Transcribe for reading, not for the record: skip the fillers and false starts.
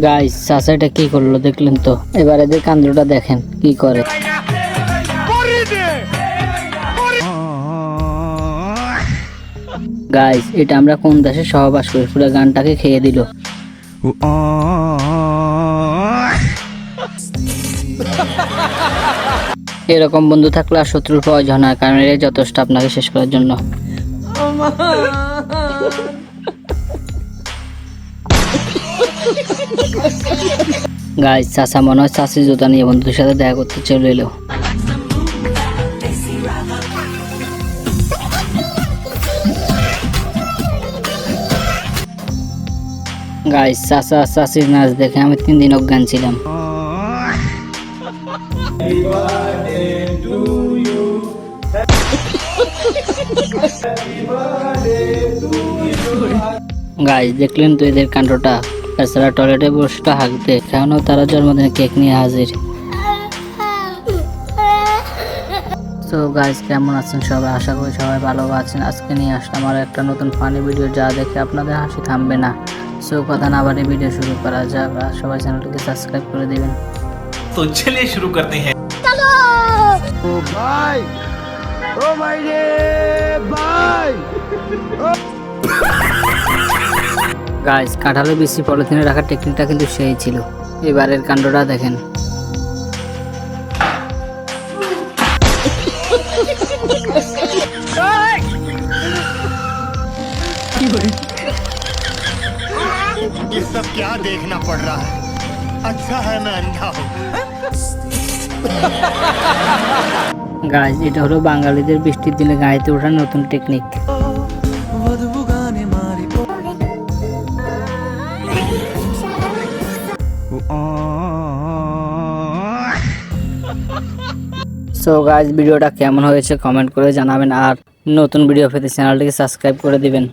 Guys চাচাটা কি করলো দেখলেন তো, এবার এদের কাণ্ডটা দেখেন কি করে। গাইস এটা আমরা কোন দেশে সহবাস করি, পুরো গানটাকে খেয়ে দিল। এরকম বন্ধু থাকলে আর শত্রুর প্রয়োজন হয়, কারণ এরাই যথেষ্ট আপনাকে শেষ করার জন্য। গাইস চাচা মনে হয় চাচির জুতা নিয়ে বন্ধুদের সাথে দেখা করতে চলে এলো। গাইস চাচা চাচির নাচ দেখে আমি 3 দিন অজ্ঞান ছিলাম। গাইস দেখলেন তো এদের কাণ্ডটা, তাছাড়া টয়লেটে বসে হাঁকতে, কেন তারা জন্মদিনে কেক নিয়ে হাজির। তো গাইস কেমন আছেন সবাই, আশা করি সবাই ভালো আছেন। আজকে নিয়ে আসলাম আর একটা নতুন ফানি ভিডিও, যা দেখে আপনাদের হাসি থামবে না। সো কথা না বাড়িয়ে ভিডিও শুরু করা যাক, আর সবাই চ্যানেলটিকে সাবস্ক্রাইব করে দিবেন। তো চলিए শুরু করতে हैं। ও ভাই, ও ভাই রে ভাই। গাইস কাঁঠালের বেশি পলিথিনে রাখার টেকনিকটা কিন্তু সেই ছিল। এবারের কাণ্ডটা দেখেন। ये सब क्या देखना पड़ रहा है? अच्छा है मैं अंधा हूँ। গাইস এটা হলো বাঙালিদের বৃষ্টির দিনে গাড়িতে ওঠার নতুন টেকনিক। সো গাইস ভিডিওটা কেমন হয়েছে কমেন্ট করে জানাবেন, আর নতুন ভিডিও পেতে চ্যানেলটিকে সাবস্ক্রাইব করে দিবেন।